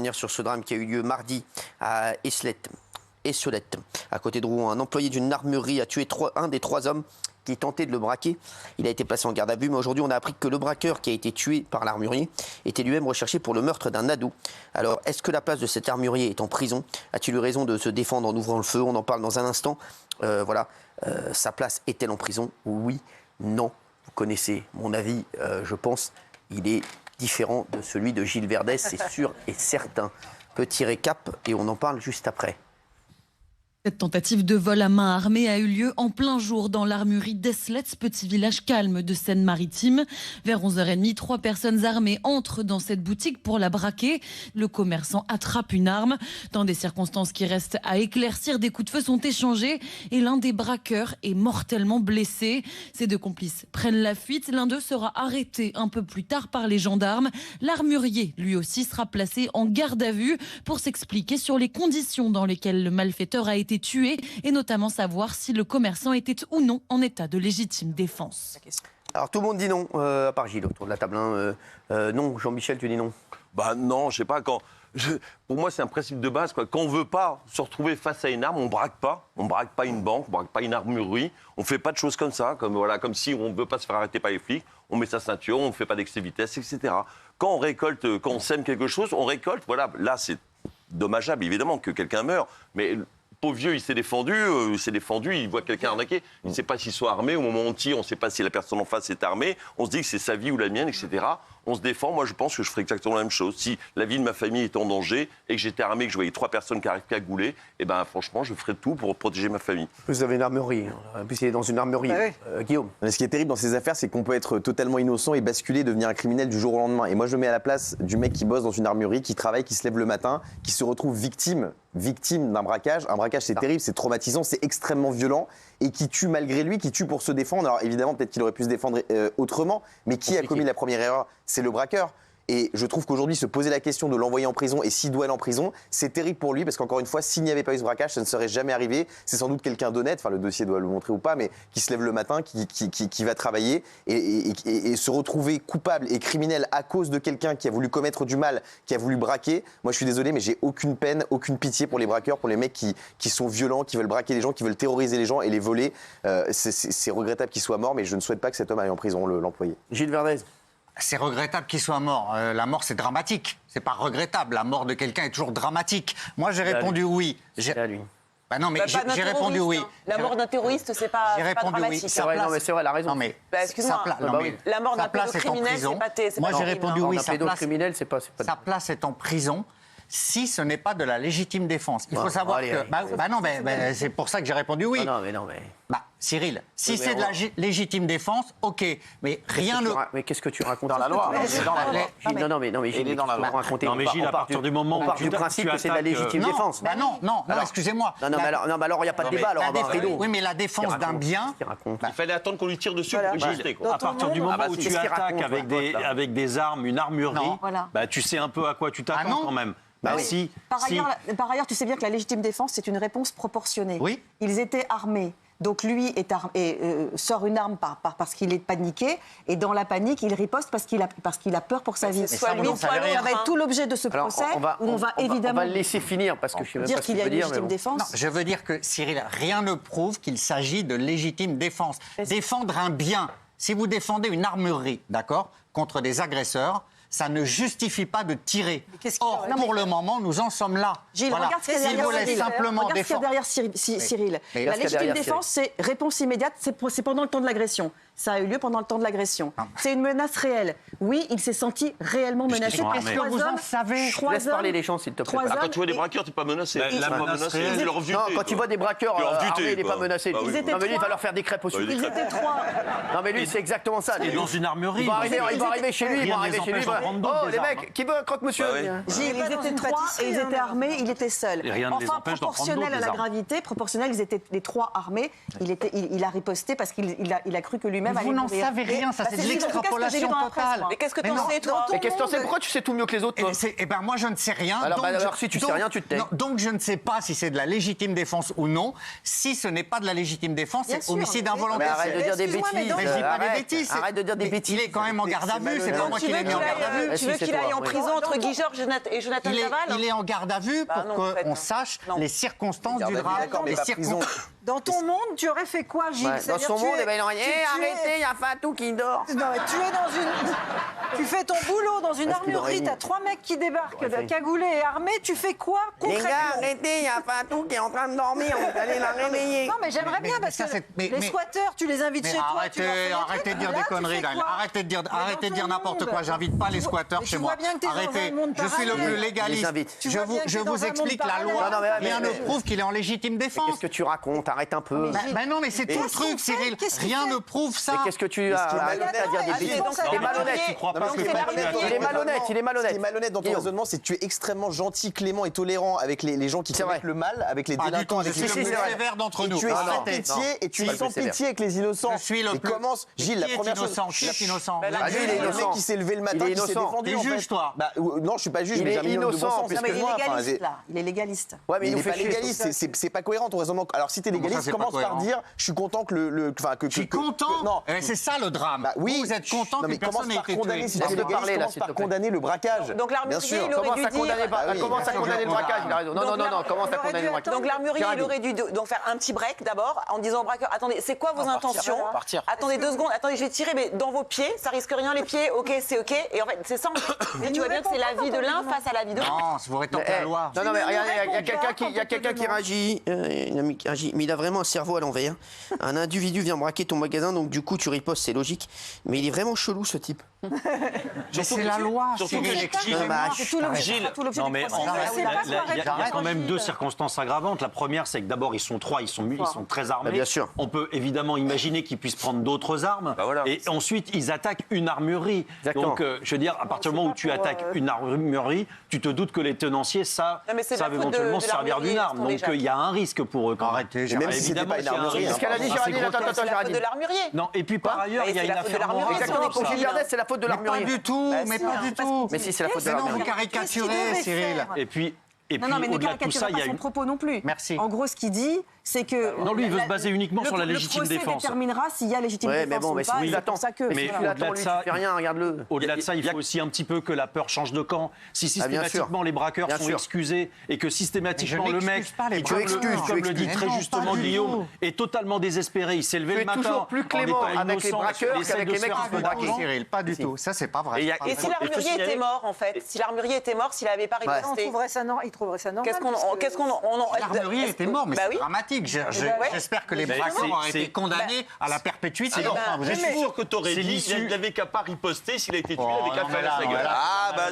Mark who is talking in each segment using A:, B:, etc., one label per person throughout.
A: revenir sur ce drame qui a eu lieu mardi à Essolette, à côté de Rouen. Un employé d'une armurerie a tué un des 3 hommes qui tentait de le braquer. Il a été placé en garde à vue, mais aujourd'hui on a appris que le braqueur qui a été tué par l'armurier était lui-même recherché pour le meurtre d'un ado. Alors, est-ce que la place de cet armurier est en prison? A-t-il eu raison de se défendre en ouvrant le feu? On en parle dans un instant. Sa place est-elle en prison? Oui, non. Vous connaissez mon avis, je pense. Il est différent de celui de Gilles Verdez, c'est sûr et certain. Petit récap et on en parle juste après.
B: Cette tentative de vol à main armée a eu lieu en plein jour dans l'armurerie d'Esletz, petit village calme de Seine-Maritime. Vers 11h30, 3 personnes armées entrent dans cette boutique pour la braquer. Le commerçant attrape une arme. Dans des circonstances qui restent à éclaircir, des coups de feu sont échangés et l'un des braqueurs est mortellement blessé. Ces 2 complices prennent la fuite. L'un d'eux sera arrêté un peu plus tard par les gendarmes. L'armurier, lui aussi, sera placé en garde à vue pour s'expliquer sur les conditions dans lesquelles le malfaiteur a été tué et notamment savoir si le commerçant était ou non en état de légitime défense.
A: Alors tout le monde dit non, à part Gilles autour de la table. Non, Jean-Michel, tu dis non?
C: Bah non, je sais pas quand. Pour moi, c'est un principe de base, quoi. Quand on veut pas se retrouver face à une arme, on braque pas. On braque pas une banque, on braque pas une armurerie. On fait pas de choses comme ça, comme si on veut pas se faire arrêter par les flics. On met sa ceinture, on fait pas d'excès de vitesse, etc. Quand on récolte, quand on sème quelque chose, on récolte. Voilà, là c'est dommageable évidemment que quelqu'un meure, mais pauvre vieux, il s'est défendu, il voit quelqu'un arnaquer. Il ne sait pas s'il soit armé. Au moment où on tire, on ne sait pas si la personne en face est armée. On se dit que c'est sa vie ou la mienne, etc. On se défend. Moi, je pense que je ferais exactement la même chose. Si la vie de ma famille était en danger et que j'étais armé, que je voyais 3 personnes qui arrivent cagouler, eh ben, franchement, je ferais tout pour protéger ma famille.
A: Vous avez une armurerie. En plus, il est dans une armurerie. Guillaume.
D: Mais ce qui est terrible dans ces affaires, c'est qu'on peut être totalement innocent et basculer, devenir un criminel du jour au lendemain. Et moi, je me mets à la place du mec qui bosse dans une armurerie, qui travaille, qui se lève le matin, qui se retrouve victime d'un braquage. Un braquage, c'est terrible, c'est traumatisant, c'est extrêmement violent et qui tue malgré lui, qui tue pour se défendre. Alors évidemment, peut-être qu'il aurait pu se défendre autrement, mais qui a commis la première erreur? C'est le braqueur. Et je trouve qu'aujourd'hui, se poser la question de l'envoyer en prison et s'il doit aller en prison, c'est terrible pour lui parce qu'encore une fois, s'il n'y avait pas eu ce braquage, ça ne serait jamais arrivé. C'est sans doute quelqu'un d'honnête, enfin le dossier doit le montrer ou pas, mais qui se lève le matin, qui va travailler et se retrouver coupable et criminel à cause de quelqu'un qui a voulu commettre du mal, qui a voulu braquer. Moi, je suis désolé, mais j'ai aucune peine, aucune pitié pour les braqueurs, pour les mecs qui sont violents, qui veulent braquer les gens, qui veulent terroriser les gens et les voler. C'est regrettable qu'il soit mort, mais je ne souhaite pas que cet homme aille en prison, l'employé.
A: Gilles Verdez.
E: C'est regrettable qu'il soit mort. La mort, c'est dramatique. C'est pas regrettable. La mort de quelqu'un est toujours dramatique. Moi, j'ai répondu oui.
A: C'est à lui.
E: Bah non, mais j'ai répondu oui.
F: Hein. La mort d'un terroriste, c'est pas dramatique.
A: Oui. C'est vrai, non, mais c'est vrai, elle a raison.
E: Non, mais
F: excuse-moi, la mort d'un pédocriminel, c'est pas
E: Moi, j'ai répondu oui.
A: Sa
E: place est en prison. Si ce n'est pas de la légitime défense. Il faut savoir que... non, mais c'est pour ça que j'ai répondu oui.
A: Non, mais...
E: Cyril, si c'est de la légitime défense, ok, mais rien ne...
A: Mais qu'est-ce que tu racontes
D: dans la loi?
A: Non, mais Gilles,
D: il est dans la loi.
A: Non, mais Gilles, à partir du moment où tu principe que c'est de la légitime défense.
E: Non, excusez-moi.
A: Non, mais alors il n'y a pas de débat, alors
E: oui, mais la défense d'un bien...
C: Il fallait attendre qu'on lui tire dessus pour résister.
G: À partir du moment où tu attaques avec des armes, une armurerie, tu sais un peu à quoi tu t'attends quand même.
F: Par ailleurs, tu sais bien que la légitime défense, c'est une réponse proportionnée.
E: Oui.
F: Ils étaient armés. Donc lui sort une arme parce qu'il est paniqué, et dans la panique, il riposte parce qu'il a peur pour sa vie.
E: Ça
F: va être tout l'objet de ce procès où on va évidemment
A: le laisser finir parce que je sais même
F: dire
A: pas ce
F: qu'il y a une légitime défense.
E: Non, je veux dire que, Cyril, rien ne prouve qu'il s'agit de légitime défense. Défendre un bien, si vous défendez une armurerie, d'accord, contre des agresseurs, ça ne justifie pas de tirer. Or, pour le moment, nous en sommes là.
F: Gilles, regarde ce qu'il y a derrière Cyril. Regarde ce qu'il y a derrière Cyril. La légitime défense, c'est réponse immédiate, c'est pendant le temps de l'agression. Ça a eu lieu pendant le temps de l'agression. C'est une menace réelle. Oui, il s'est senti réellement menacé.
E: Est-ce que vous en savez?
A: Laisse parler les gens, s'il te plaît.
C: Quand tu vois des braqueurs, tu n'es pas menacé.
A: Non, quand tu vois des braqueurs armés, il n'est pas menacé. Non, mais lui, il va leur faire des crêpes au sucre.
F: Ils étaient 3.
A: Non, mais lui, c'est exactement ça.
G: Il est dans une armurerie.
A: Il va arriver chez lui. Oh, les mecs, qui veut un croque-monsieur?
F: Gilles, ils étaient 3 et ils étaient armés, il était seul. Enfin, proportionnel à la gravité, proportionnel, ils étaient les 3 armés. Il a riposté parce qu'il a cru que lui-même lui-même allait
E: Vous n'en
F: mourir.
E: savez rien, ça c'est de
F: en tout cas ce que j'ai lu
E: l'extrapolation
F: dans la presse,
E: totale.
F: moi.
H: Mais qu'est-ce que t'en sais, toi?
A: Et qu'est-ce que t'en sais? Pourquoi tu sais tout mieux que les autres, toi?
E: Eh ben moi je ne sais rien.
A: Alors si tu sais rien, tu te tais.
E: Donc je ne sais pas si c'est de la légitime défense ou non. Si ce n'est pas de la légitime défense, c'est homicide involontaire.
A: Arrête de dire des bêtises.
E: Mais je dis pas des bêtises.
A: Arrête de dire des bêtises.
E: Il est quand même en garde à vue, c'est pas moi qui l'ai mis en garde à vue.
H: Tu veux qu'il aille en prison entre Guy Georges et Jonathan Daval?
E: Il est en garde à vue pour qu'on sache les circonstances du drame.
I: Dans ton monde, tu aurais fait quoi, Gilles?
A: Dans son monde, il aurait dit arrêtez, il y a Fatou qui dort.
I: Non, tu fais ton boulot dans une armurerie, t'as 3 mecs qui débarquent, cagoulés et armés, tu fais quoi concrètement?
A: Les gars, arrêtez, il y a Fatou qui est en train de dormir, on va aller la réveiller.
I: Non, mais j'aimerais bien parce que les squatteurs, tu les invites chez toi.
E: Arrêtez de dire des conneries, là. Arrêtez de dire n'importe quoi. J'invite pas les squatteurs chez moi. Arrêtez. Je suis le plus légaliste. Je vous explique la loi. Rien ne prouve qu'il est en légitime défense.
A: Qu'est-ce que tu racontes? Arrête un peu.
E: Ben non, mais c'est tout le truc, Cyril. Rien ne prouve ça.
A: Qu'est-ce que tu as? Arrête à dire des bêtises. T'es malhonnête.
G: Tu crois pas que
A: Il est malhonnête.
D: Ce qui est malhonnête dans ton raisonnement, c'est que tu es extrêmement gentil, clément et tolérant avec les gens qui commettent le mal, avec les délinquants, avec les
E: Je suis le plus sévère d'entre nous.
D: Tu es sans pitié et tu es sans pitié avec les innocents.
E: Je suis le plus
D: Gilles, la première chose.
E: Qui est innocent?
A: Gilles est
D: Le mec
A: innocent.
D: qui s'est levé le matin, qui s'est défendu.
E: T'es juge, toi?
D: Non, je suis pas juge,
A: Il
D: mais
A: est
D: j'ai un minimum de bon
A: innocent,
D: sens.
F: Non, mais il est
D: Excuse-moi,
F: légaliste, là. Il est légaliste.
A: Ouais, mais
D: il
A: il nous
D: n'est
A: fait
D: pas
A: chier.
D: légaliste, c'est pas cohérent ton raisonnement. Alors si t'es légaliste,
E: c'est pas
D: commence par
E: cohérent?
D: dire je suis content que
E: Je suis content.
D: Non.
E: C'est ça le drame.
D: Oui,
E: vous êtes content
D: non,
E: que
D: mais
E: personne n'ait été tué.
D: si tu es légaliste, commence par condamner le braquage.
H: Donc l'armurier,
D: Bien sûr.
H: il aurait dû dire...
A: Commence à condamner le braquage, il a raison. Non, commence à condamner le braquage.
H: Donc l'armurier, il aurait dû donc faire un petit break d'abord en disant au braqueur, attendez, c'est quoi vos intentions? Attendez 2 secondes, attendez, je vais tirer, mais dans vos pieds, ça risque rien les pieds, ok, c'est ok. Et en fait, c'est ça. Mais tu vois bien que c'est la vie de l'un face à la vie de l'autre.
E: Non, vous rétorquez la loi.
A: Non, mais regardez, il y a quelqu'un qui réagit. Mais il a vraiment un cerveau à l'envers. Un individu vient braquer ton magasin, donc du coup, tu ripostes, c'est logique. Mais il est vraiment chelou, ce type.
E: Mais c'est la loi.
C: Surtout que
G: Gilles, non mais il y a quand même 2 circonstances aggravantes. La première, c'est que d'abord ils sont 3, ils sont très armés.
A: Bien sûr.
G: On peut évidemment imaginer qu'ils puissent prendre d'autres armes.
C: Voilà.
G: Et ensuite, ils attaquent une armurerie.
A: Exactement.
G: Donc, je veux dire, à partir du moment où tu attaques une armurerie, tu te doutes que les tenanciers savent éventuellement se servir d'une arme. Donc, il y a un risque pour eux.
E: Arrêtez,
D: même si c'était pas une armurerie.
A: Qu'est-ce qu'elle a dit, Géraldine? Attends,
H: C'est la faute de
A: Géraldine.
H: l'armurier.
G: Non, et puis par ailleurs, il y a une affaire morale.
A: Exactement, pour Gilles Vernet, c'est la faute de
E: Pas
A: l'armurier.
E: du tout, mais pas du tout.
A: Mais si, c'est la faute de
E: Mais non, vous
A: l'armurier.
E: caricaturez, Cyril.
G: Et puis,
F: Non, mais ne
G: au-delà de tout
F: caricaturez
G: ça, il y
F: pas
G: a
F: son
G: une...
F: propos non plus.
E: Merci.
F: En gros, ce qu'il dit, c'est que...
G: Non, lui, il veut se baser uniquement sur la légitime défense.
F: Le procès déterminera s'il y a légitime
A: Ouais,
F: défense
A: mais bon,
F: ou
A: mais
F: pas.
A: si
F: C'est pour ça que...
G: Mais
A: tu l'attends, lui, tu fais rien, regarde-le.
G: Au-delà de ça, il faut aussi un petit peu que la peur change de camp. Si systématiquement les braqueurs
A: Bien
G: sont
A: sûr.
G: excusés et que systématiquement
E: Mais je
G: le mec,
E: n'excuse pas les
G: comme
E: braqueurs.
G: le dit très
E: Mais non,
G: justement
E: pas du
G: Guillaume, est totalement désespéré. Il s'est levé
A: Tu
G: le
A: es
G: matin
A: toujours plus clément
G: en étant
A: avec les
G: innocent,
A: braqueurs
G: il essaie
A: qu'avec
G: de
A: les
G: se
A: mecs
G: faire
A: qui font
G: un peu
A: braquer.
E: Cyril, pas du tout. Ça, c'est pas vrai.
H: Et si l'armurier était mort, en fait? Si l'armurier était mort, s'il n'avait pas riposté?
I: Il trouverait ça normal.
E: L'armurier était mort, mais
H: Bah
E: c'est
H: oui.
E: dramatique. J'espère que les
G: Mais
E: braqueurs ont
G: c'est-
E: été condamnés à la perpétuité. Enfin, vous
C: Je
E: êtes
C: suis sûr que t'aurais
G: c'est
C: dit,
G: l'issue.
C: il n'avait qu'à pas riposter, s'il a été tué,
E: Oh,
C: il avait qu'à
E: non,
C: faire
E: mais là,
C: sa gueule.
E: voilà.
C: Ah, bah,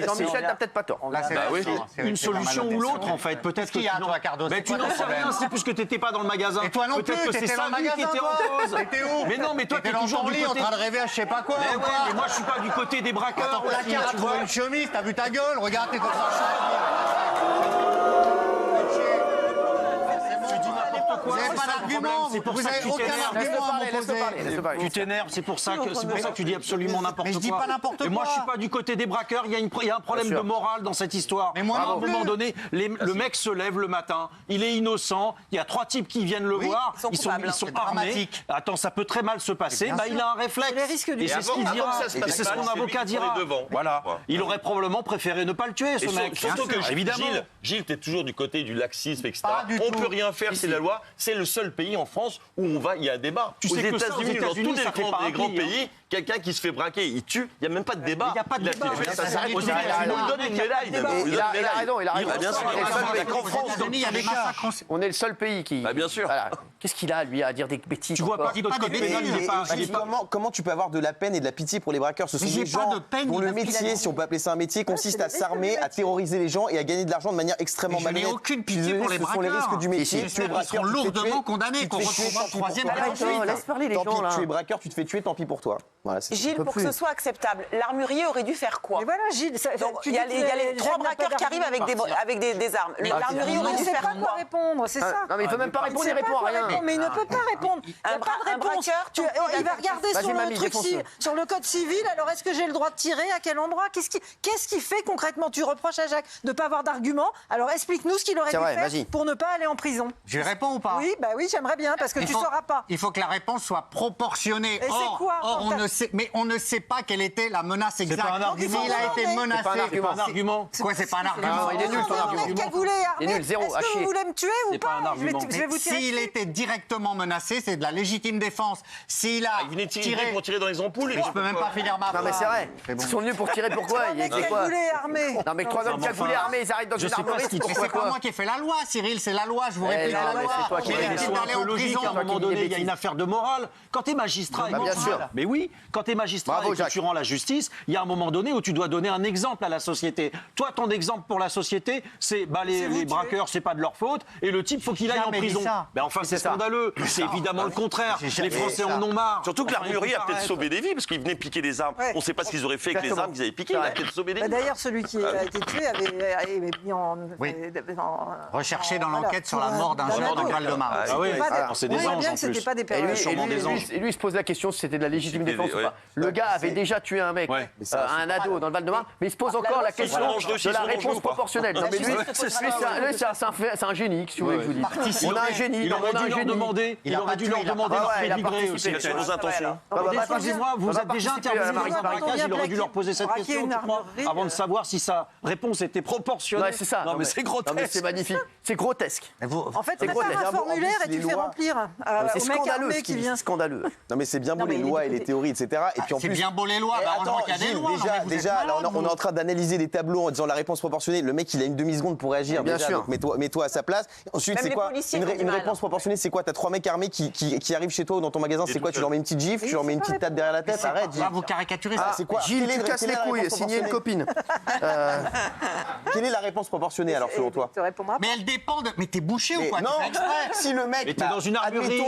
A: Jean-Michel, t'as peut-être pas tort.
E: Là, c'est
C: Bah oui.
G: une solution ou l'autre en fait. Peut-être
E: Qu'est-ce qu'il y a,
G: que
E: toi, Cardo?
G: Mais
E: C'est
G: tu
E: quoi
G: n'en
E: ton
G: sais
E: problème?
G: rien, c'est plus que t'étais pas dans le magasin.
E: Et toi non plus,
G: Peut-être que c'est
E: t'étais dans
G: sa
E: le
G: vie qui
E: magasin,
G: était
E: toi.
G: en cause.
E: T'étais où?
G: Mais non, mais toi
E: T'étais
G: t'es
E: dans
G: toujours
E: ton
G: du
E: lit en
G: côté.
E: train de rêver à je sais pas quoi.
G: Mais
E: ou
G: ouais,
E: quoi
G: mais moi je suis pas du côté des braqueurs.
E: Attends,
G: aussi,
E: tu
G: tu vois.
E: trouvé une chemise, t'as vu ta gueule, regarde, t'es contre un Vous n'avez pas d'argument,
G: C'est pour
E: vous
G: ça que
E: n'avez
G: tu
E: aucun
G: t'énerves.
E: argument à m'opposer.
G: Tu t'énerves, c'est pour ça que tu dis absolument n'importe quoi.
E: Mais je dis pas n'importe
G: Et moi,
E: quoi.
G: je suis pas du côté des braqueurs. Il y a un problème
A: Bien
G: de
A: sûr.
G: morale dans cette histoire.
E: Mais moi
G: à un
E: non plus.
G: moment donné, le mec se lève le matin. Il est innocent. Il y a 3 types qui viennent le voir.
H: ils sont coupables,
G: Ils sont
E: c'est
G: armés.
E: dramatique.
G: Attends, ça peut très mal se passer.
E: Bien
G: Bah,
E: sûr.
G: il a un réflexe.
I: les risques du
G: Et c'est ce qu'il
C: avant
G: dira.
C: que ça se
G: Et
C: passe
G: c'est ce
C: mal,
G: qu'on
C: c'est lui
G: avocat
C: qui prend
G: dira.
C: les devants.
G: Voilà.
C: Ouais.
G: Il aurait probablement préféré ne pas le tuer, ce
C: Et
G: mec.
C: surtout que
G: évidemment.
C: Gilles, t'es toujours du côté du laxisme, etc.
E: Pas du
C: On
E: tout.
C: peut rien faire, c'est la loi. C'est le seul pays en France où il y a un débat.
G: Tu
C: aux
G: sais que ça, aux
C: États-Unis, dans
G: États-Unis,
C: tous
G: ça fait pas
C: les
G: un
C: grands
G: pli, hein.
C: pays, quelqu'un qui se fait braquer, il tue. Il n'y a même pas de débat.
G: Il y a pas de débat.
C: Ça s'arrête aux
E: Il a
C: États-Unis. On lui donne une médaille.
A: Il a raison, il a raison.
C: Bien sûr.
A: On est le seul pays-
C: En France,
E: Il y a des massacres.
A: On est le seul pays qui.
C: Bah, bien sûr.
A: Voilà. Qu'est-ce qu'il a, lui, à dire des bêtises?
G: Tu vois
A: encore
G: pas que notre code pénal, il est pas.
D: Comment tu peux avoir de la peine et de la pitié pour les braqueurs? Ce sont
E: Mais j'ai
D: des
E: pas
D: gens
E: de peine
D: dont
E: ni
D: le
E: de pitié.
D: métier, si on peut appeler ça un métier, consiste à s'armer, à terroriser les gens et à gagner de l'argent de manière extrêmement
E: Mais je n'ai
D: malhonnête.
E: aucune
D: Je
E: pitié
D: suis
E: pour
D: désolé,
E: les
D: ce sont les
E: braqueurs.
D: risques du métier.
E: Et
D: Tu es
E: j'espère qu'ils
D: braqueur,
E: seront
D: tu te fais
E: lourdement
D: tuer,
E: condamnés,
D: tu te
E: qu'on
D: fais tuer,
E: retrouvera
D: tant pis
E: le troisième
D: pour toi.
E: et la suite.
A: Laisse parler les
D: Tant
A: gens,
D: pis,
A: là.
D: tu es braqueur, tu te fais tuer, tant pis pour toi. Voilà,
H: Gilles, pour que ce soit acceptable, l'armurier aurait dû faire quoi?
I: Mais voilà, Gilles,
H: il y a les 3 braqueurs qui arrivent avec des armes. L'armurier aurait dû faire quoi?
I: Répondre, c'est ça.
A: Non, mais il ne peut même pas répondre, il répond à rien.
I: Mais il ne peut pas répondre. Il n'y a pas de réponse. Il va regarder sur le code civil. Alors, est-ce que j'ai le droit de tirer? À quel endroit? Qu'est-ce qui fait concrètement? Tu reproches à Jacques de ne pas avoir d'argument. Alors, explique-nous ce qu'il aurait dû faire pour ne pas aller en prison.
E: Je lui réponds ou pas?
I: Oui, j'aimerais bien, parce que tu ne sauras pas.
E: Il faut que la réponse soit proportionnée.
I: Et c'est quoi?
E: On ne sait pas quelle était la menace exacte.
G: C'est pas un argument.
E: Il a été menacé.
G: C'est pas un argument.
E: Quoi, c'est pas un argument?
A: Il est nul, ton argument. Il est nul, zéro,
I: Est-ce que vous voulez me tuer ou pas? Je vais vous tirer.
E: S'il était directement menacé, c'est de la légitime défense. S'il a
C: Il venait tirer pour tirer dans les ampoules.
E: je peux même pas finir ma phrase.
A: Non, mais c'est vrai. Ils sont venus pour tirer pourquoi? Il y a quoi?
I: Cagoulés, armés.
A: Non, mais 3 hommes cagoulés armés, ils arrêtent dans une armerie.
E: Mais c'est pas moi qui ai fait la loi, Cyril, c'est la loi, je vous réplique
A: non,
E: la
A: mais
E: loi.
A: c'est toi qui
E: Mais
A: l'as
E: il
A: dit.
E: est d'aller en prison.
G: À un moment donné, il y a une affaire de morale. Quand tu es magistrat,
A: bien sûr.
G: Mais oui, quand tu es magistrat et que tu rends la justice, il y a un moment donné où tu dois donner un exemple à la société. Toi, ton exemple pour la société, c'est les braqueurs, c'est pas de leur faute, et le type, faut qu'il aille en prison. Ben enfin, c'est scandaleux. C'est évidemment le contraire. Les Français en ont marre.
C: Surtout que l'armurier a peut-être sauvé des vies, parce qu'il venait piquer des armes. On ne sait pas ce qu'ils auraient fait avec les armes qu'ils avaient piquées. Il a peut-être sauvé des vies.
I: D'ailleurs, celui qui a été tué avait mis en...
E: Recherché dans l'enquête sur la mort d'un jeune de Val-de-Marne.
G: Ah oui, c'est des anges en plus.
I: Pas des
A: Et lui, il se pose la question si c'était de la légitime défense ou pas. Le gars avait déjà tué un mec, un ado dans le Val-de-Marne, mais il se pose encore la question de la réponse proportionnelle. Non, mais lui, c'est un génie, si vous voulez que je vous dise. On a un génie.
G: Il aurait dû leur demander leur pédigré aussi.
C: C'est nos intentions.
G: Excusez-moi, vous êtes déjà intervenu dans un barricade, il aurait dû leur poser cette question, tu crois, avant de savoir si sa réponse était proportionnelle.
A: Ouais, c'est ça.
G: Non, mais c'est grotesque.
A: Non, mais c'est magnifique. C'est grotesque.
I: En fait, c'est un formulaire et tu fais remplir
A: c'est
I: au mec armé qui vient.
A: Scandaleux.
D: Non, mais c'est bien beau les lois et les théories, etc. Et puis en
E: C'est
D: plus.
E: bien beau les lois, heureusement qu'il y a des lois.
D: Déjà, là, on est en train d'analyser des tableaux en disant la réponse proportionnée. Le mec, il a une demi-seconde pour réagir.
A: Bien sûr.
D: Donc mets-toi à sa place. Ensuite, c'est quoi une réponse proportionnée? C'est quoi? T'as 3 mecs armés qui arrivent chez toi ou dans ton magasin. C'est quoi? Tu leur mets une petite gifle, tu leur mets une petite tape derrière la tête. Arrête.
E: Là, vous caricaturez ça.
D: C'est quoi?
A: Gilles, tu casses les couilles, signer une copine.
D: Quelle est la réponse proportionnée alors selon toi?
E: Mais elle dépend de. Mais t'es bouché ou quoi?
D: Non, si le mec.
G: Mais t'es dans une armurerie.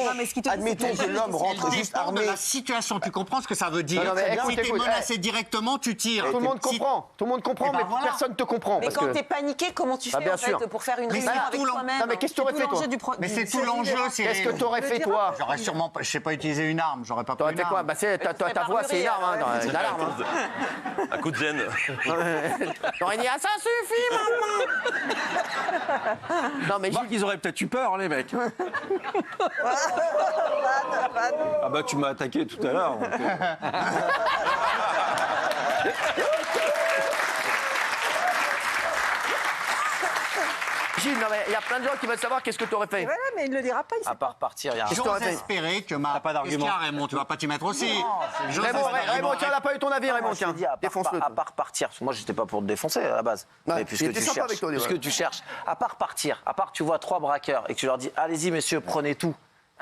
D: Admettons que l'homme rentre juste
E: dépend de
D: armé.
E: la situation. Tu comprends ce que ça veut dire?
A: Non, mais
E: Si
A: écoute,
E: t'es menacé directement, tu tires.
A: Tout le monde comprend. Tout le monde comprend, mais personne te comprend.
H: Mais quand t'es paniqué, comment tu fais en fait pour faire une réunion avec toi-même?
A: Non, mais qu'est-ce que t'aurais fait, toi?
E: Mais c'est tout l'enjeu, Cyril.
A: Qu'est-ce que t'aurais fait, toi?
E: J'aurais sûrement pas. Je sais pas utiliser une arme. J'aurais pas pris
A: T'aurais
E: une
A: fait quoi?
E: arme.
A: Bah, ta voix, c'est une arme, une alarme.
C: Un coup de gêne.
A: T'aurais dit, ah, ça suffit, maman! Non, mais
G: Gilles, ils auraient peut-être eu peur, les mecs. Ah bah tu m'as attaqué tout à l'heure.
A: Gilles, non, mais il y a plein de gens qui veulent savoir qu'est-ce que tu aurais fait.
I: Voilà, mais il ne le dira pas.
G: À part partir, il y a
A: Qu'est-ce que t'aurais fait?
E: Espérer que ma.
G: pas d'argument.
E: Qu'est-ce qu'il y a, Raymond, tu vas pas t'y mettre aussi.
A: Raymond, tiens, elle n'a pas eu ton avis, Raymond, tiens. Défonce-le.
J: À part partir, parce que moi j'étais pas pour te défoncer à la base.
A: Ouais,
J: Mais
A: il
J: puisque
A: était
J: tu
A: sympa
J: cherches,
A: avec toi,
J: puisque
A: ouais.
J: tu cherches, à part partir, à part tu vois 3 braqueurs et que tu leur dis allez-y messieurs, prenez tout.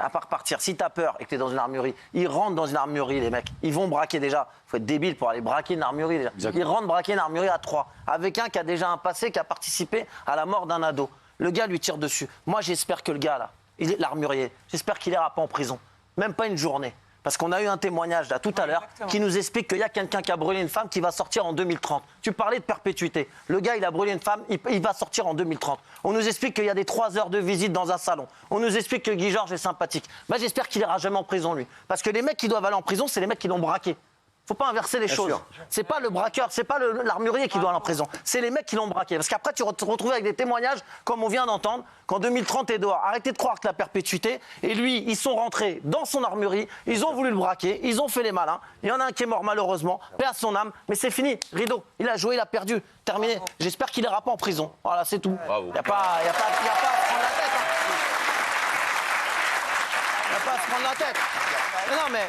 J: À part partir, si t'as peur et que t'es dans une armurerie, ils rentrent dans une armurerie les mecs, ils vont braquer déjà. Faut être débile pour aller braquer une armurerie déjà. Ils rentrent braquer une armurerie à 3, avec un qui a déjà un passé, qui a participé à la mort d'un ado. Le gars lui tire dessus. Moi j'espère que le gars là, l'armurier, j'espère qu'il ira pas en prison, même pas une journée. Parce qu'on a eu un témoignage là tout à l'heure qui nous explique qu'il y a quelqu'un qui a brûlé une femme qui va sortir en 2030. Tu parlais de perpétuité. Le gars, il a brûlé une femme, il va sortir en 2030. On nous explique qu'il y a des 3 heures de visite dans un salon. On nous explique que Guy Georges est sympathique. Bah, j'espère qu'il ira jamais en prison, lui. Parce que les mecs qui doivent aller en prison, c'est les mecs qui l'ont braqué. Faut pas inverser les choses. C'est pas le braqueur, c'est pas l'armurier qui doit aller en prison. C'est les mecs qui l'ont braqué. Parce qu'après, tu te retrouves avec des témoignages, comme on vient d'entendre, qu'en 2030, t'es dehors. Arrêtez de croire que la perpétuité. Et lui, ils sont rentrés dans son armurerie, ils ont voulu le braquer, ils ont fait les malins. Il y en a un qui est mort malheureusement, paix à son âme, mais c'est fini. Rideau. Il a joué, il a perdu. Terminé. J'espère qu'il ira pas en prison. Voilà, c'est tout. Il n'y a pas à se prendre la tête. Il n'y a pas à se prendre la tête. Non, mais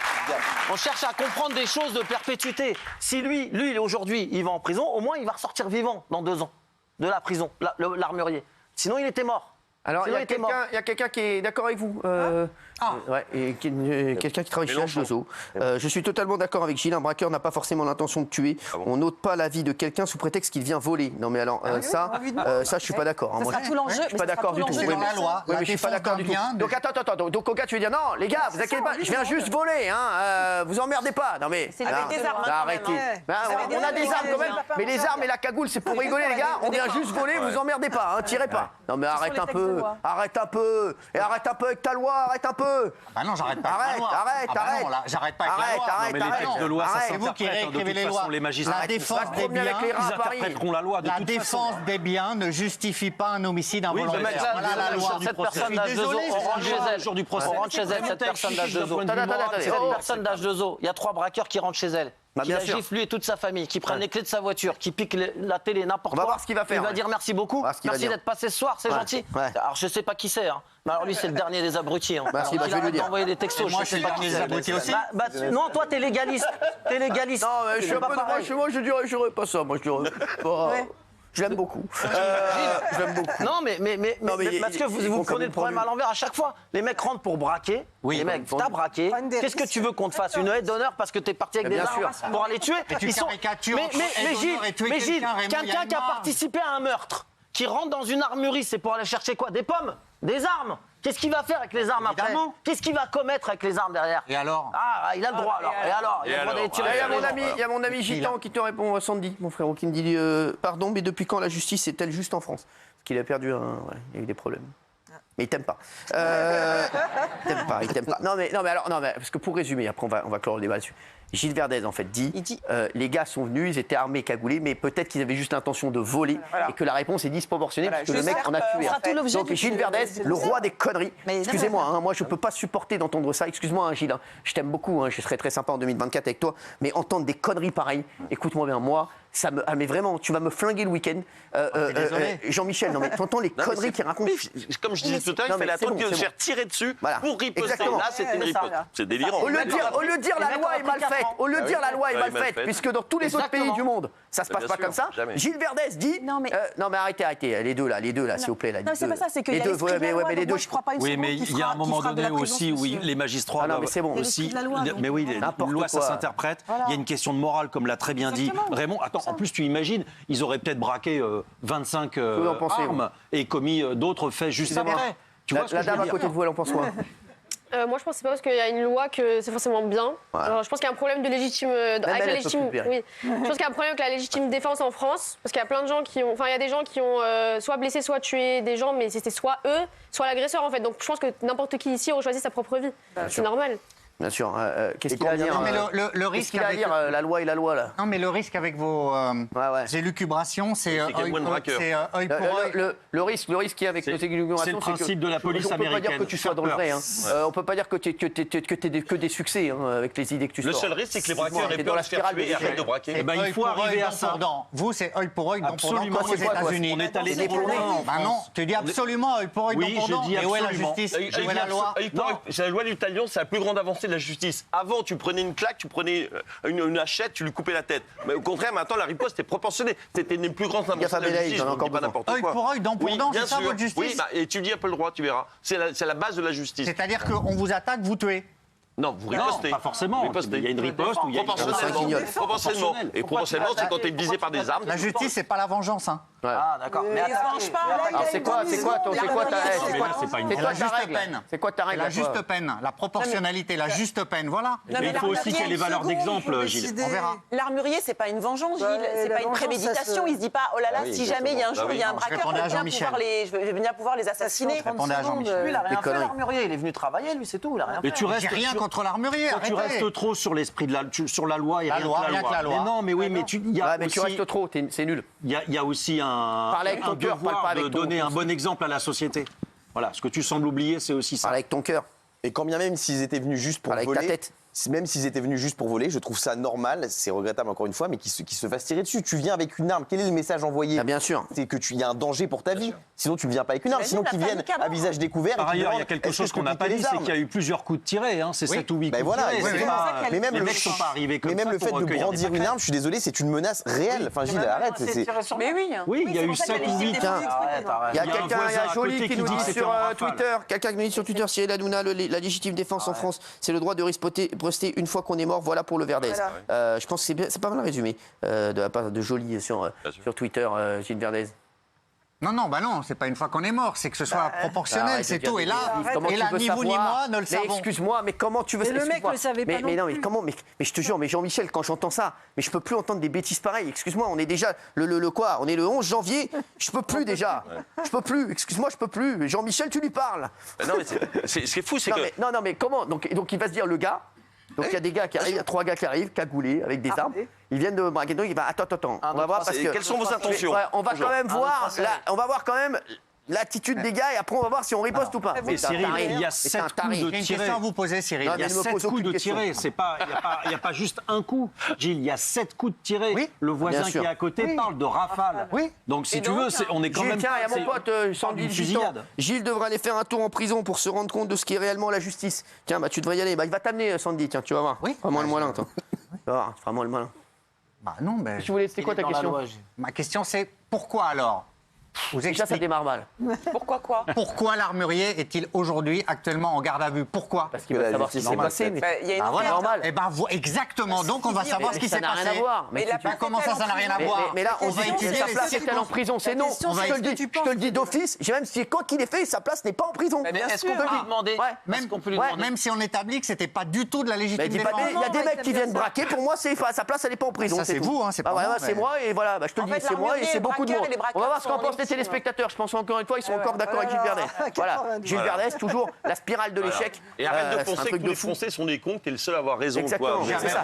J: on cherche à comprendre des choses de perpétuité. Si lui, aujourd'hui, il va en prison, au moins, il va ressortir vivant dans 2 ans de la prison, l'armurier. Sinon, il était mort.
A: Alors, il y a quelqu'un qui est d'accord avec vous. Ouais, et quelqu'un qui travaille chez H2O. Je suis totalement d'accord avec Gilles. Un braqueur n'a pas forcément l'intention de tuer. On n'ôte pas la vie de quelqu'un sous prétexte qu'il vient voler. Non, mais alors, ça, je suis pas d'accord.
F: Ça sera tout l'enjeu.
A: Je suis pas d'accord du tout.
E: C'est dans la loi.
A: Oui, mais je suis pas d'accord du tout. Donc, attends. Donc, au gars, tu veux dire, non, les gars, vous inquiétez pas, je viens juste voler. Vous emmerdez pas. Non, mais.
H: Avec des armes.
A: Arrêtez. On a des armes quand même. Mais les armes et la cagoule, c'est pour rigoler, les gars. On vient juste voler, vous emmerdez pas. Tirez pas. Non, mais arrête un peu. Arrête un peu. Et arrête un peu avec ta loi. Arrête un peu.
E: Bah non, j'arrête pas avec la loi.
A: Arrête.
E: J'arrête pas avec la loi.
G: Non, mais les textes de loi, ça
E: c'est vous qui réécrivez les lois.
G: Les magistrats,
E: La défense des biens,
G: ils interpréteront la loi de toute façon.
E: La défense des biens ne justifie pas un homicide involontaire.
J: Voilà la loi. Cette personne d'H2O, on rentre chez elle. On rentre chez elle, cette personne d'H2O. Cette personne d'H2O, il y a 3 braqueurs qui rentrent chez elle. Qui la gifle lui et toute sa famille, qui prennent les clés de sa voiture, qui piquent la télé, n'importe quoi.
A: On va voir ce qu'il va faire.
J: Il va dire merci beaucoup, merci d'être passé ce soir, c'est gentil. Alors je sais pas qui c'est, mais alors lui c'est le dernier des abrutis.
A: Merci,
J: il arrête d'envoyer des textos,
E: moi,
J: je sais pas qui c'est.
E: abrutis aussi.
J: Non, toi t'es légaliste. T'es légaliste.
A: Non, mais je suis un peu moi, je dirais pas ça. Moi, je dirais pas. Je l'aime beaucoup. Je l'aime beaucoup.
J: Non, mais parce que vous prenez le problème à l'envers à chaque fois. Les mecs rentrent pour braquer. Oui, les mecs, t'as braqué. Qu'est-ce que tu veux qu'on te fasse? Une aide d'honneur parce que t'es parti avec des armes pour aller tuer?
E: Ils sont.
J: Mais Gilles, quelqu'un qui a participé à un meurtre, qui rentre dans une armurerie, c'est pour aller chercher quoi? Des pommes? Des armes? Qu'est-ce qu'il va faire avec les armes après? Qu'est-ce qu'il va commettre avec les armes derrière?
E: Et alors?
J: Ah, il a le droit alors. Et alors? Il a le droit d'aller tirer.
A: Il y a mon ami Gitan qui te répond, Sandy, mon frère, qui me dit pardon, mais depuis quand la justice est-elle juste en France? Parce qu'il a perdu il y a eu des problèmes. Mais il t'aime pas. Il t'aime pas. Non mais parce que pour résumer, après on va clore le débat dessus. Gilles Verdez en fait dit les gars sont venus, ils étaient armés, cagoulés, mais peut-être qu'ils avaient juste l'intention de voler et que la réponse est disproportionnée parce que le mec en a tué. Donc Gilles Verdez, le roi des conneries. Excusez-moi, moi je peux pas supporter d'entendre ça. Excuse-moi Gilles, je t'aime beaucoup, je serai très sympa en 2024 avec toi, mais entendre des conneries pareilles, écoute-moi bien, moi ça me mais vraiment, tu vas me flinguer le week-end. Jean-Michel, non mais t'entends les conneries qu'il raconte.
C: Comme je disais tout à l'heure, il fallait attendre de se faire tirer dessus pour riposter. Là, c'était une riposte. C'est délirant.
A: Au lieu de dire la loi est mal faite, au lieu de dire la loi est mal faite, puisque dans tous les autres pays du monde, ça se passe pas comme ça. Gilles Verdez dit non mais arrêtez, les deux là, s'il vous plaît là.
F: Non, c'est pas ça, c'est que
A: les deux, mais les deux.
F: Je crois pas une seconde.
G: Oui, mais il y a un moment donné aussi où les magistrats aussi. Mais oui, une loi ça s'interprète. Il y a une question de morale, comme l'a très bien dit Raymond. Attends, en plus tu imagines, ils auraient peut-être braqué 25 armes et commis d'autres faits juste après.
A: La dame à côté de vous, elle en pense quoi?
K: Moi, je pense que c'est pas parce qu'il y a une loi que c'est forcément bien. Alors, je pense qu'il y a un problème de légitime. Je pense qu'il y a un problème avec la légitime défense en France, parce qu'il y a plein de gens qui ont. Enfin, il y a des gens qui ont soit blessé, soit tué des gens, mais c'était soit eux, soit l'agresseur en fait. Donc, je pense que n'importe qui ici aurait choisi sa propre vie. C'est normal.
A: Bien sûr. Qu'est-ce qu'il a à dire
E: le risque
A: qu'il a à dire la loi et la loi là?
E: Non, mais le risque avec vos élucubrations, c'est œil pour œil.
A: Le risque qu'il y a avec nos élucubrations,
G: c'est le principe de la police américaine.
A: On peut pas dire que tu sois dans le vrai. On peut pas dire que t'aies que des succès avec les idées que tu sors.
C: Le seul risque, c'est que les braqueurs aient peur de se faire tuer et arrêtent de braquer.
G: Il faut arriver à ça.
E: Vous, c'est œil pour œil, dent pour dent, comme aux États-Unis.
G: On est allé trop loin.
E: Bah non, tu dis absolument œil pour œil, dent pour dent. Et où est la justice? Où est la loi?
C: C'est la loi du talion, c'est la plus grande avancée de la justice. Avant, tu prenais une claque, tu prenais une hachette, tu lui coupais la tête. Mais au contraire, maintenant, la riposte est proportionnée. C'était une plus grande avancée de la justice. On dit pas n'importe quoi.
E: Œil pour œil, dent pour dent, c'est ça votre justice?
C: Oui, étudie un peu le droit, tu verras. C'est la base de la justice.
E: C'est-à-dire qu'on vous attaque, vous tuez?
C: Non, vous ripostez.
G: Pas forcément. Il y a une riposte où il y a
C: proportionnellement. Et proportionnellement, c'est quand tu es visé par des armes.
E: La justice, c'est pas la vengeance.
J: Ah, d'accord. Mais
A: c'est quoi ta règle?
E: La juste peine, la proportionnalité, la juste peine, voilà.
G: Mais il faut aussi qu'il y ait les valeurs d'exemple, Gilles.
E: On verra.
H: L'armurier, c'est pas une vengeance, Gilles. C'est pas une préméditation. Il se dit pas, oh là là, si jamais il y a un jour, il y a un braqueur, je vais venir pouvoir les assassiner.
E: Répondez à Jean-Michel.
J: Lui, il a rien fait, l'armurier. Il est venu travailler, lui, c'est tout. Il a rien fait.
G: Mais tu restes
E: rien contre l'armurier.
G: Tu restes trop sur l'esprit de sur la loi et rien que la loi. Mais non, mais oui, mais tu
A: restes trop, c'est nul.
G: Il y a aussi un devoir de donner un bon exemple à la société. Voilà, ce que tu sembles oublier, c'est aussi ça.
A: Parle avec ton cœur.
D: Et quand bien même s'ils étaient venus juste pour
A: voler,
D: avec ta tête. même s'ils étaient venus juste pour voler, je trouve ça normal, c'est regrettable encore une fois, mais qu'ils se fassent tirer dessus. Tu viens avec une arme, quel est le message envoyé?
A: Bien sûr.
D: C'est que y a un danger pour ta vie. Sinon, tu ne viens pas avec une arme. Sinon, qu'ils viennent à visage découvert.
G: Par ailleurs, il y a quelque chose qu'on n'a pas dit, c'est qu'il y a eu plusieurs coups de tirés. C'est 7 ou 8 coups de tirés.
D: Mais même
G: les mecs sont pas arrivés comme ça.
D: Mais même le fait de brandir une arme, je suis désolé, c'est une menace réelle. Enfin, Gilles, arrête.
H: Mais oui.
G: Oui, il y a eu 7 ou 8.
A: Il y a quelqu'un, il y a Jolie qui nous dit sur Twitter, quelqu'un qui nous dit sur Twitter, Cyril Hanouna, la légitime défense en France, c'est le droit de riposter une fois qu'on est mort. Voilà pour le Verdez. Je pense que c'est pas mal résumé de la part de Jolie sur Twitter, Gilles Verdez.
E: Non, c'est pas une fois qu'on est mort, c'est que ce soit proportionnel, c'est tout. Et là, ni vous ni moi ne le savons.
A: Excuse-moi, mais comment tu veux
I: savoir? Le mec ne le savait pas.
A: Mais non, mais comment? Mais je te jure, mais Jean-Michel, quand j'entends ça, mais je peux plus entendre des bêtises pareilles. Excuse-moi, on est déjà quoi? On est le 11 janvier. Je peux plus déjà. Je peux plus. Excuse-moi, je peux plus. Jean-Michel, tu lui parles.
C: Non, mais ce qui est fou, c'est que.
A: Non, mais comment? Donc il va se dire le gars. Donc il y a des gars qui arrivent, il y a 3 gars qui arrivent, cagoulés, avec des armes. Ils viennent de braquer. Donc il va attends. On va voir parce que.
C: Quelles sont vos intentions?
A: On va quand même voir. On va voir quand même l'attitude des gars et après on va voir si on riposte ou pas.
G: Mais Cyril, il y a 7 coups de
E: tirés. J'ai une question à vous poser, Cyril.
G: Il y a 7 coups de tirés. Il n'y a pas juste un coup. Gilles, il y a 7 coups de tirés.
A: Oui.
G: Le voisin qui est à côté parle de rafale.
A: Oui.
G: Donc si tu veux, on est quand même.
A: Tiens, il y a mon pote Sandy
G: fusillade.
A: Gilles devrait aller faire un tour en prison pour se rendre compte de ce qu'est réellement la justice. Tiens, tu devrais y aller. Il va t'amener, Sandy. Tiens, tu vas voir.
E: Oui.
A: Vraiment le malin, toi. Tu vas voir, vraiment le malin.
E: Non, mais.
A: C'était quoi ta question?
E: Ma question, c'est pourquoi alors?
A: Déjà, ça démarre mal.
H: Pourquoi quoi?
E: Pourquoi l'armurier est-il aujourd'hui actuellement en garde à vue? Pourquoi?
A: Parce qu'il veut savoir ce qui s'est passé.
H: Il y a une
A: normal.
E: Exactement. Donc on va savoir ce qui s'est passé.
A: Ça n'a rien à voir.
H: Mais
E: comment ça n'a rien à voir?
A: Mais là, on va étudier sa place est-elle en prison? C'est non. Je te le dis d'office. Même si quoi qu'il ait fait, sa place n'est pas en prison.
J: Mais est-ce qu'on peut lui demander?
E: Même si on établit que c'était pas du tout de la légitime défense.
A: Il y a des mecs qui viennent braquer. Pour moi, sa place, elle n'est pas en prison.
E: Ça c'est vous, c'est pas moi.
A: C'est moi et voilà. Je te le dis, c'est moi et c'est beaucoup de monde. On va voir ce qu'en pensent les téléspectateurs. Je pense encore une fois, ils sont encore d'accord avec Gilles Verdez. Voilà, Gilles Verdez, toujours la spirale de l'échec.
C: Et arrête de penser que tous les Français sont des cons, que t'es le seul à avoir raison.
A: Exactement, c'est ça.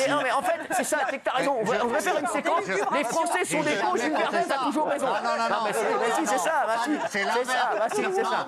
A: Non, mais en fait, c'est ça, c'est que t'as raison. On va faire une séquence. Les Français sont des cons, Gilles Verdez a toujours raison.
E: Non,
A: mais si, c'est ça.
E: C'est l'inverse.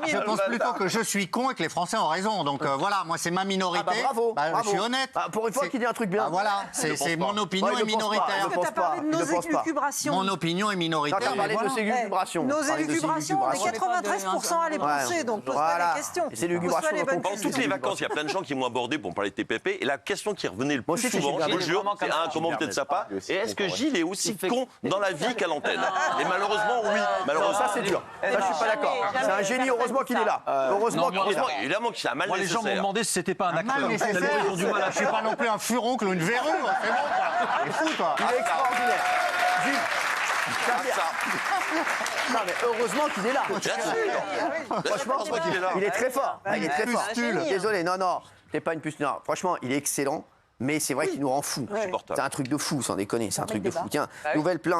E: Je pense plutôt que je suis con et que les Français ont raison. Donc voilà, moi, c'est ma minorité.
A: Bravo.
E: Je suis honnête.
A: Pour une fois qu'il dit un truc bien.
E: Voilà, c'est mon opinion est minoritaire.
I: Tu as parlé de nos élucubrations.
E: Mon opinion est minoritaire.
A: Tu as parlé de nos élucubrations.
I: Nos élucubrations, on est 93% à les penser, donc pose-toi les questions.
A: C'est l'élucubration.
C: Pendant toutes les vacances, il y a plein de gens qui m'ont abordé pour parler de TPP. Et la question qui revenait le plus souvent, je vous jure, c'est comment peut-être ça pas? Et est-ce que Gilles est aussi con dans la vie qu'à l'antenne? Et malheureusement, oui. Malheureusement,
A: ça c'est dur. Ça, je suis pas d'accord. C'est un génie, heureusement qu'il est là. Heureusement qu'il est là.
C: Évidemment qu'il a mal
G: Les gens m'ont demandé si c'était pas un acteur.
E: Ils ont du mal. Je suis pas non plus un furoncle ou une verrue. C'est bon, quoi. C'est fou, toi.
A: Il est extraordinaire. Gilles. Non mais heureusement qu'il est là. Franchement, il est très fort. Il est très fort. Désolé, non, t'es pas une puce. Non, franchement, il est excellent. Mais c'est vrai qu'il nous rend fous. C'est un truc de fou, sans déconner. C'est un truc de fou. Tiens, nouvelle plainte.